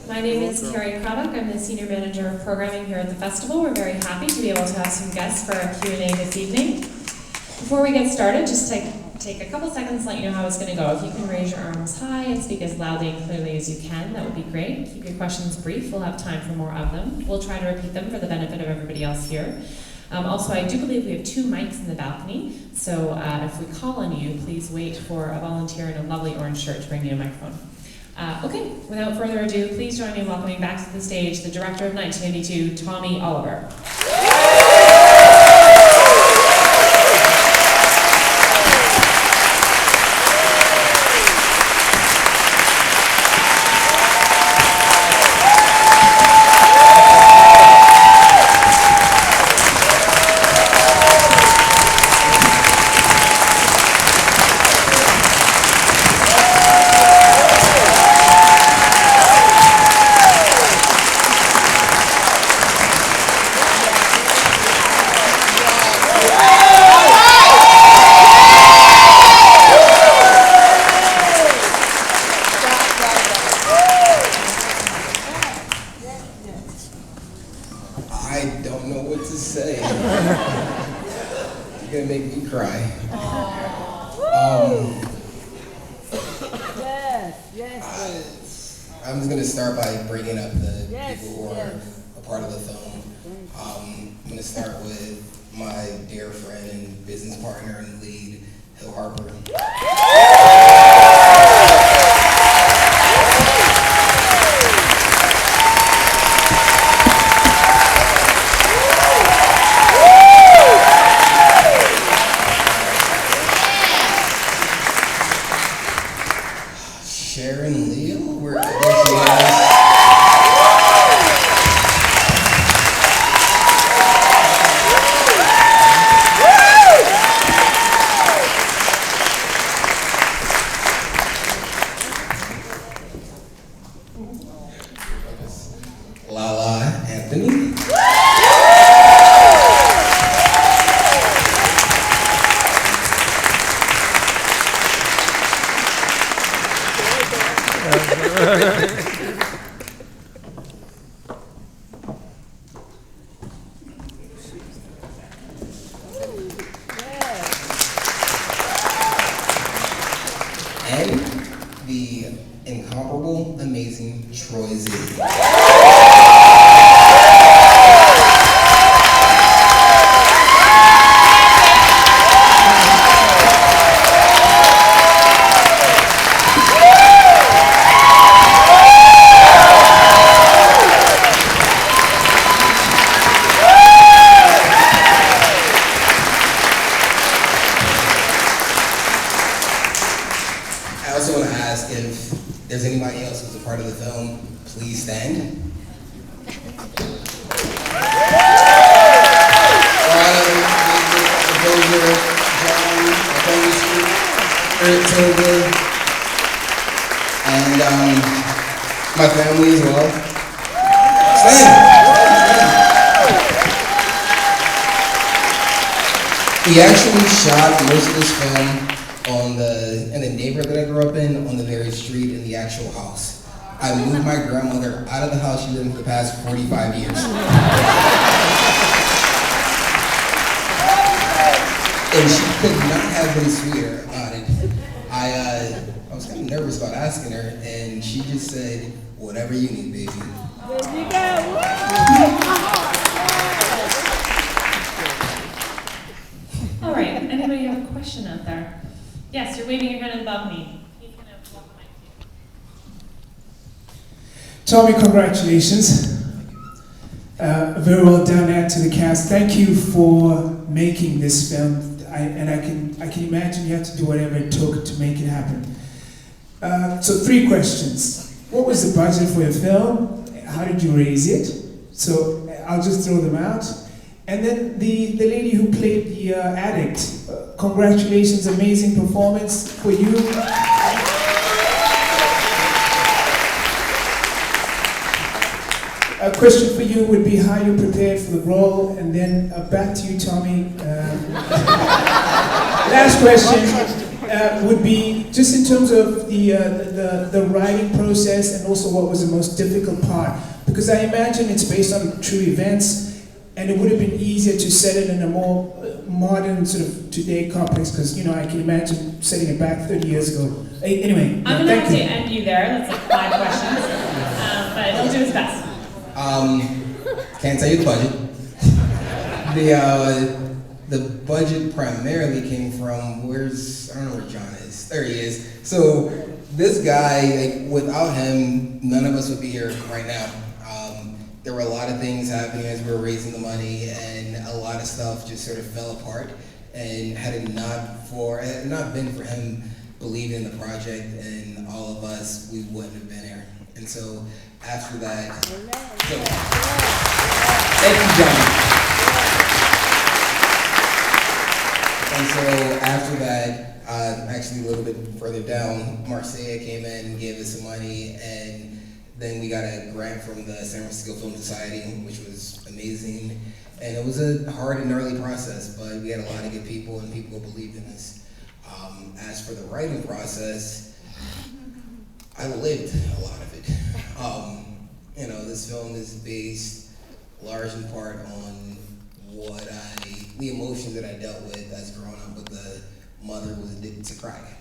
My name is Carrie Craddock. I'm the Senior Manager of Programming here at the festival. We're very happy to be able to have some guests for our Q&A this evening. Before we get started, just take a couple seconds to let you know how it's going to go. If you can raise your arms high and speak as loudly and clearly as you can, that would be great. Keep your questions brief. We'll have time for more of them. We'll try to repeat them for the benefit of everybody else here. Also, I do believe we have 2 mics in the balcony, so if we call on you, please wait for a volunteer in a lovely orange shirt to bring you a microphone. Okay, without further ado, please join me in welcoming back to the stage the director of 1982, Tommy Oliver. I'm just going to start by bringing up the people who are a part of the film. I'm going to start with my dear friend and business partner and lead, Harper. Sharon Leal, wherever she is. Lala Anthony. And the incomparable, amazing Troi. I also want to ask if there's anybody else who's a part of the film, please stand. And my family as well. Stand. We actually shot most of this film in the neighborhood that I grew up in, on the very street in the actual house. I moved my grandmother out of the house she lived in for the past 45 years. And she could not have been sweeter about it. I was kind of nervous about asking her, and she just said, "Whatever you need, baby." There you go. All right, anybody have a question out there? Yes, you're waving your hand in the balcony. He's going to walk the mic to you. Tommy, congratulations. Very well done out to the cast. Thank you for making this film. I can imagine you had to do whatever it took to make it happen. So 3 questions. What was the budget for your film? How did you raise it? So I'll just throw them out. And then the lady who played the addict, congratulations, amazing performance for you. A question for you would be how you prepared for the role, and then back to you, Tommy. Last question. would be just in terms of the writing process and also what was the most difficult part. Because I imagine it's based on true events, and it would have been easier to set it in a more modern sort of today context. Because I can imagine setting it back 30 years ago. Anyway, I'm gonna have to end you there. That's like 5 questions, but he'll do his best. Can't tell you the budget. The budget primarily came from I don't know where John is. There he is. So this guy, without him, none of us would be here right now. There were a lot of things happening as we were raising the money, and a lot of stuff just sort of fell apart. And had it not been for him believing in the project and all of us, we wouldn't have been here. And so after that, thank you, John. And so after that, actually a little bit further down, Marseille came in and gave us some money, and then we got a grant from the San Francisco Film Society, which was amazing. And it was a hard and early process, but we had a lot of good people and people who believed in us. As for the writing process, I lived a lot of it. This film is based large in part on the emotions that I dealt with as growing up with a mother who was addicted to crack.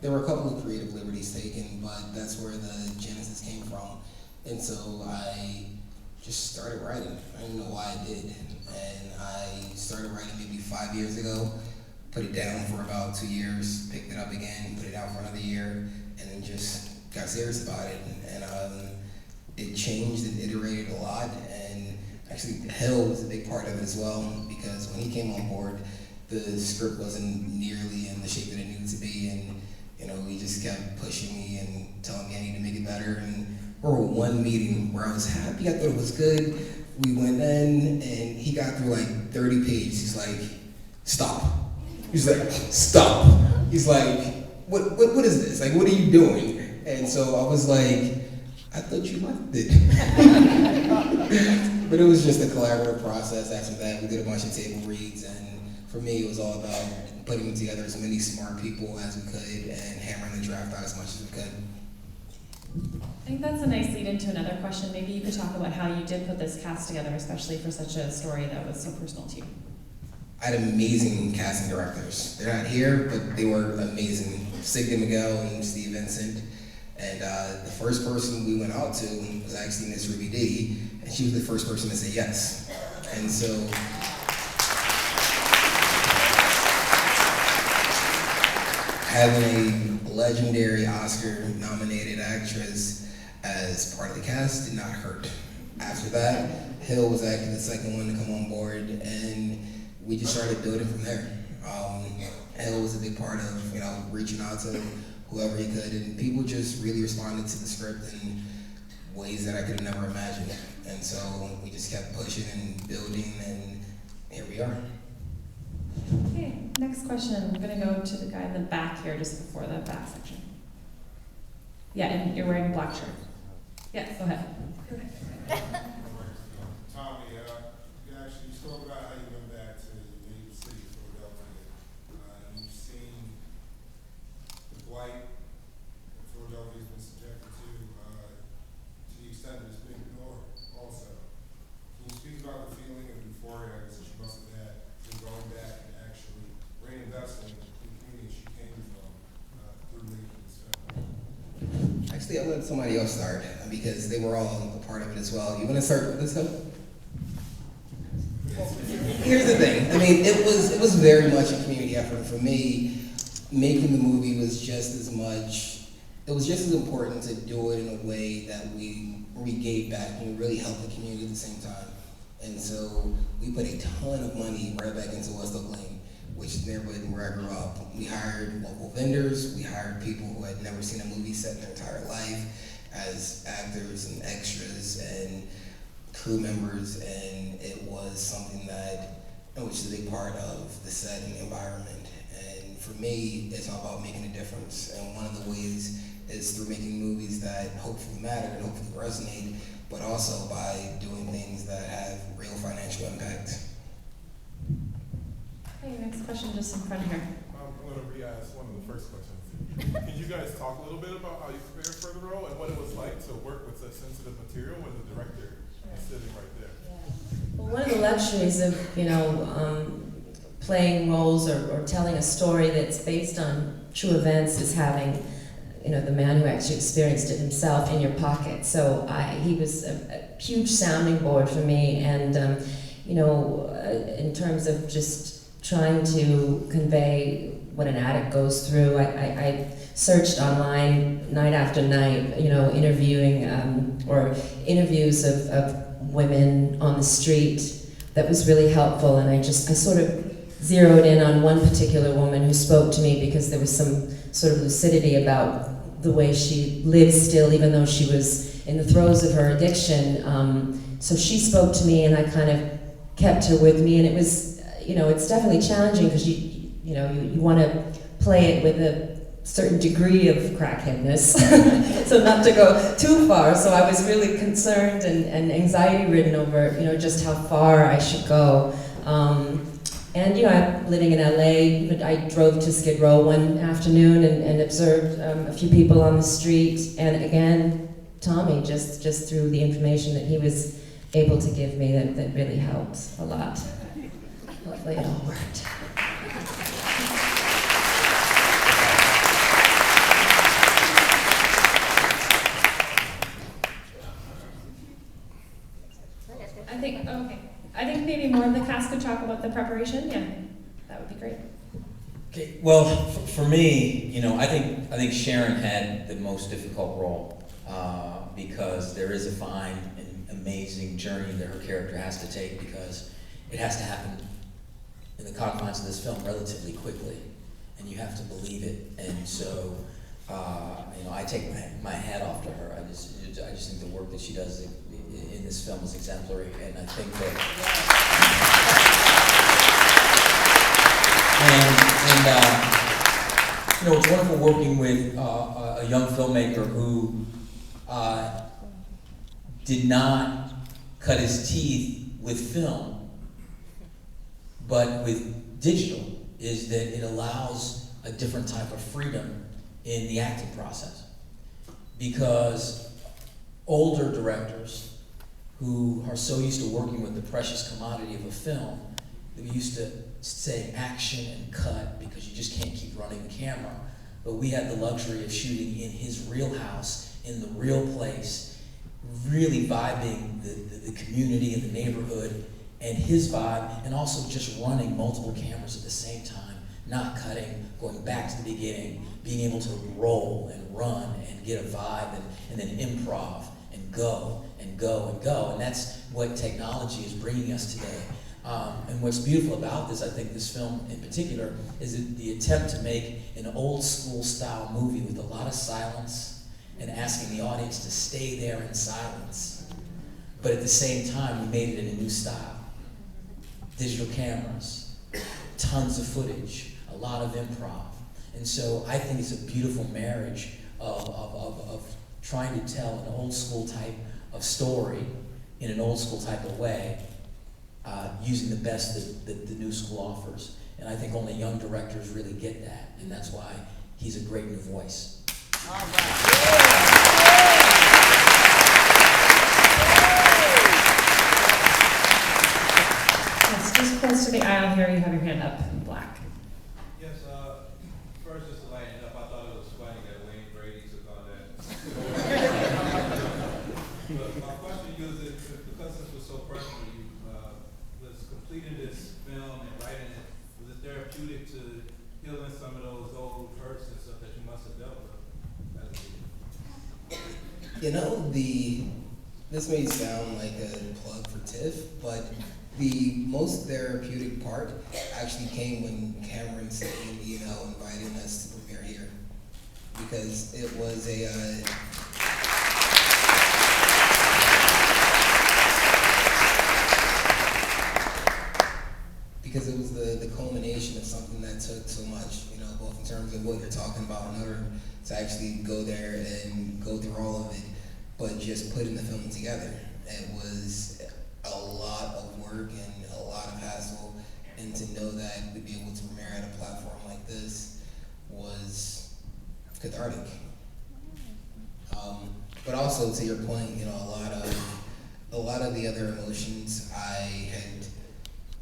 There were a couple of creative liberties taken, but that's where the genesis came from. And so I just started writing. I don't know why I did. And I started writing maybe 5 years ago, put it down for about 2 years, picked it up again, put it out for another year, and then just got serious about it. And it changed and iterated a lot. And actually, Hill was a big part of it as well, because when he came on board, the script wasn't nearly in the shape that it needed to be. And he just kept pushing me and telling me I need to make it better. And we were one meeting where I was happy, I thought it was good. We went in and he got through like 30 pages. He's like, stop. He's like, stop. He's like, what is this? Like, what are you doing? And so I was like, I thought you liked it. But it was just a collaborative process. After that, we did a bunch of table reads, and for me, it was all about putting together as many smart people as we could and hammering the draft out as much as we could. I think that's a nice lead into another question. Maybe you could talk about how you did put this cast together, especially for such a story that was so personal to you. I had amazing casting directors. They're not here, but they were amazing. Sig Miguel and Steve Vincent. And the first person we went out to was actually Miss Ruby D, and she was the first person to say yes. And so, having a legendary Oscar-nominated actress as part of the cast did not hurt. After that, Hill was actually the second one to come on board, and we just started building from there. Hill was a big part of, reaching out to whoever he could, and people just really responded to the script in ways that I could have never imagined. And so we just kept pushing and building, and here we are. Okay, next question. I'm gonna go to the guy in the back here, just before the back section. Yeah, and you're wearing a black shirt. Yeah, go ahead. Tommy, you spoke about how you went back to your native city, Philadelphia, and you've seen the blight that Philadelphia's been subjected to the extent that it's been ignored also. Can you speak about the feeling of euphoria that you must have had in going back and actually reinvesting in the communities you came from through making this film? Actually, I'll let somebody else start because they were all a part of it as well. You want to start with this one? Here's the thing. I mean, it was very much a community effort for me. Making the movie was just as much. It was just as important to do it in a way that we gave back and we really helped the community at the same time. And so we put a ton of money right back into West Oak Lane, which is the neighborhood where I grew up. We hired local vendors. We hired people who had never seen a movie set in their entire life as actors and extras and crew members, and it was something which is a big part of the set and the environment. And for me, it's all about making a difference. And one of the ways is through making movies that hopefully matter and hopefully resonate, but also by doing things that have real financial impact. Okay, next question just in front here. going to re-ask one of the first questions. Can you guys talk a little bit about how you prepared for the role and what it was like to work with such sensitive material when the director is sitting right there? Well, one of the luxuries of, playing roles or telling a story that's based on true events is having, the man who actually experienced it himself in your pocket. So he was a huge sounding board for me, and in terms of just trying to convey what an addict goes through, I searched online night after night, interviewing or interviews of women on the street. That was really helpful, and I sort of zeroed in on one particular woman who spoke to me because there was some sort of lucidity about the way she lives still, even though she was in the throes of her addiction. So she spoke to me, and I kind of kept her with me, and it was, it's definitely challenging because you want to play it with a certain degree of crackheadness, so not to go too far. So I was really concerned and anxiety-ridden over, just how far I should go. And I'm living in LA, but I drove to Skid Row one afternoon and observed a few people on the street, and again, Tommy, just through the information that he was able to give me, that really helped a lot. Hopefully it all worked. I think maybe more of the cast could talk about the preparation. Yeah, that would be great. Okay, well, for me, I think Sharon had the most difficult role because there is a fine and amazing journey that her character has to take, because it has to happen in the confines of this film relatively quickly, and you have to believe it. And so, I take my hat off to her. I just think the work that she does in this film is exemplary, and I think that. It's wonderful working with a young filmmaker who did not cut his teeth with film, but with digital, is that it allows a different type of freedom in the acting process. Because older directors who are so used to working with the precious commodity of a film, that we used to say action and cut because you just can't keep running the camera. But we had the luxury of shooting in his real house, in the real place, really vibing the community and the neighborhood and his vibe, and also just running multiple cameras at the same time, not cutting, going back to the beginning, being able to roll and run and get a vibe and then improv and go and go and go. And that's what technology is bringing us today. And what's beautiful about this, I think this film in particular, is the attempt to make an old school style movie with a lot of silence and asking the audience to stay there in silence. But at the same time, we made it in a new style. Digital cameras, tons of footage, a lot of improv. And so I think it's a beautiful marriage of trying to tell an old school type of story in an old school type of way, using the best that the new school offers. And I think only young directors really get that, and that's why he's a great new voice. All right. Yes, just close to the aisle here, you have your hand up in black. Yes, first just to lighten it up, I thought it was funny that Wayne Brady took on that. But my question to you is, because this was so personal, you was completing this film and writing it, was it therapeutic to healing some of those old hurts and stuff that you must have dealt with as a kid? This may sound like a plug for TIFF, but the most therapeutic part actually came when Cameron sent me an email inviting us to premiere here, because it was the culmination of something that took so much, both in terms of what you're talking about in order to actually go there and go through all of it, but just putting the film together. It was a lot of work and a lot of hassle, and to know that we'd be able to premiere at a platform like this was cathartic. But also to your point, you know, a lot of the other emotions I had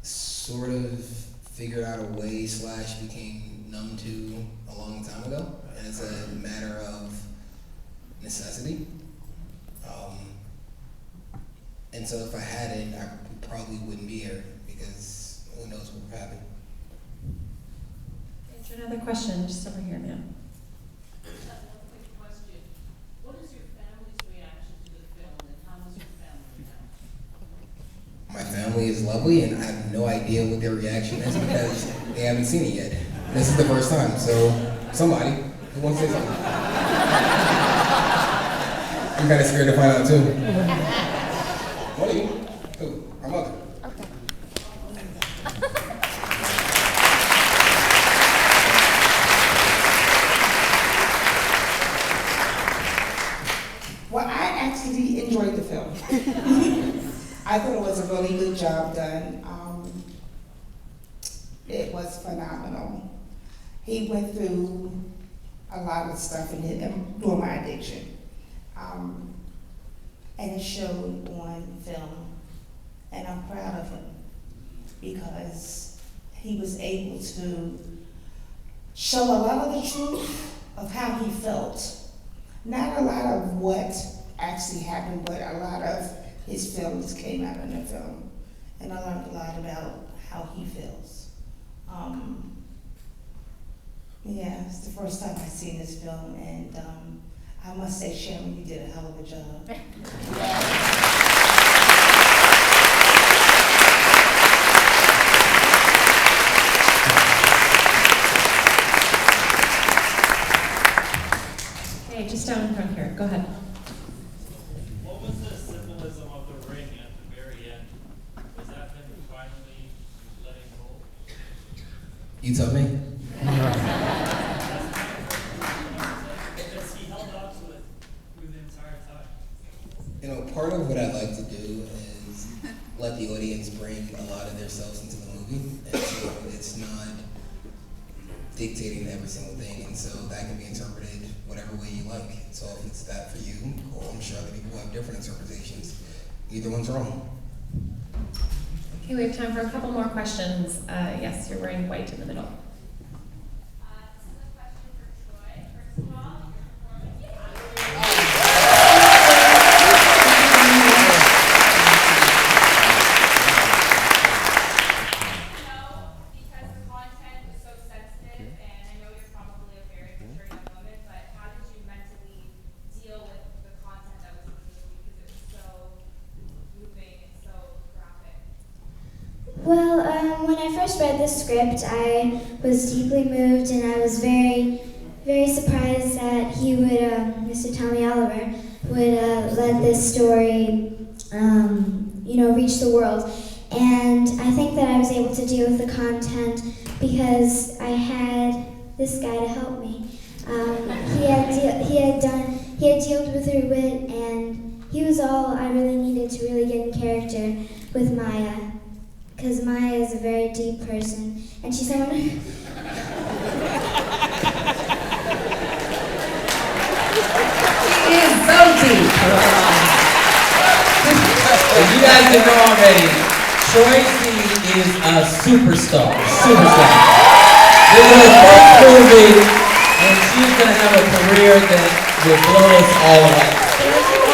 sort of figured out a way / became numb to a long time ago, and it's a matter of necessity. And so if I hadn't, I probably wouldn't be here, because who knows what would happen. Is there another question? Just over here, ma'am. My family is lovely, and I have no idea what their reaction is because they haven't seen it yet. This is the first time, so somebody who wants to say something. I'm kind of scared to find out too. What are you? Who? Our mother. Well, I actually enjoyed the film. I thought it was a really good job done. It was phenomenal. He went through a lot of stuff in during my addiction. And it showed on film. And I'm proud of him because he was able to show a lot of the truth of how he felt. Not a lot of what actually happened, but a lot of his feelings came out in the film. And I learned a lot about how he feels. Yeah, it's the first time I've seen this film, and I must say, Sharon, you did a hell of a job. Okay, just down in front here. Go ahead. What was the symbolism of the ring at the very end? Was that him finally letting go? You tell me. Because he held on to it through the entire time. You know, part of what I like to do is let the audience bring a lot of themselves into the movie, and so it's not dictating every single thing, and so that can be interpreted whatever way you like. So if it's that for you, cool. I'm sure other people have different interpretations. Neither one's wrong. Okay, we have time for a couple more questions. Yes, you're wearing white in the middle. This is a question for Troi. First of all, your performance. Because the content was so sensitive, and I know you're probably a very mature young woman, but how did you mentally deal with the content that was in the movie, because it was so moving and so graphic? Well, when I first read the script, I was deeply moved, and I was very, very surprised that he would, Mr. Tommy Oliver, would let this story, reach the world. And I think that I was able to deal with the content because I had this guy to help me. He had dealt with her wit, and he was all I really needed to really get in character with Maya. Because Maya is a very deep person, and she's someone If you guys didn't know already, Troi is a superstar. This is her first movie, and she's gonna have a career that will blow us all away.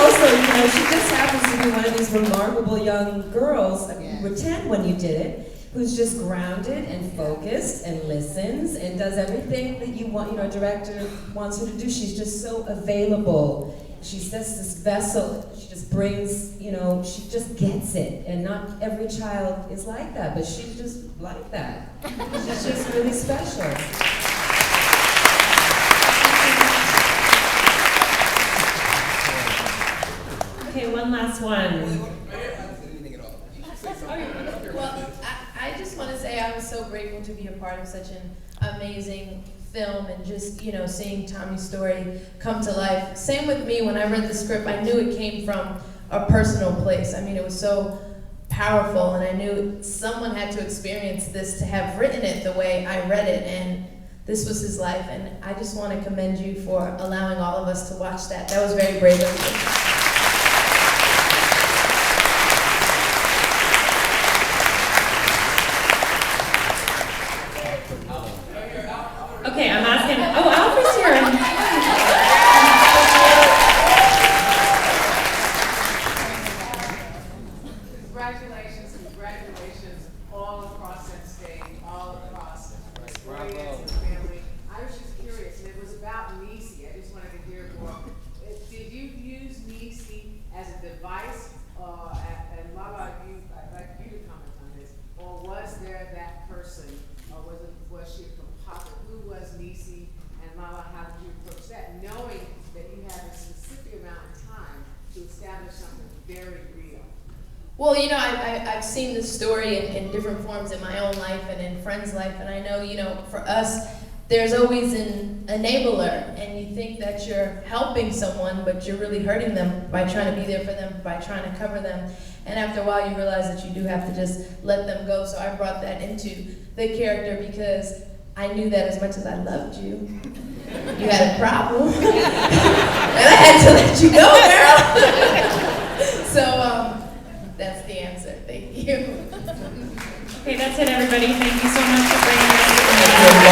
Also, she just happens to be one of these remarkable young girls. I mean, you were 10 when you did it, who's just grounded and focused and listens and does everything that you want, a director wants her to do. She's just so available. She's just this vessel. She just brings, she just gets it. And not every child is like that, but she's just like that. She's just really special. Okay, one last one. Well, I just want to say I was so grateful to be a part of such an amazing film and just, seeing Tommy's story come to life. Same with me, when I read the script, I knew it came from a personal place. I mean, it was so powerful, and I knew someone had to experience this to have written it the way I read it, and this was his life, and I just want to commend you for allowing all of us to watch that. That was very brave of you. Okay, I'm asking, oh, Alfred's here. Congratulations all across that stage, all across the Troi and family. I was just curious, and it was about Niecy. I just wanted to hear more. Did you use Niecy as a device, and Lala, I'd like you to comment on this, or was there that person, or was she a composite? Who was Niecy, and Lala, how did you approach that, knowing that you had a specific amount of time to establish something very real? Well, you know, I've seen this story in different forms in my own life and in friends' life, and I know, you know, for us, there's always an enabler, and you think that you're helping someone, but you're really hurting them by trying to be there for them, by trying to cover them. And after a while, you realize that you do have to just let them go. So I brought that into the character because I knew that as much as I loved you, you had a problem, and I had to let you go, girl. So, that's the answer. Thank you. Okay, that's it, everybody. Thank you so much for bringing us.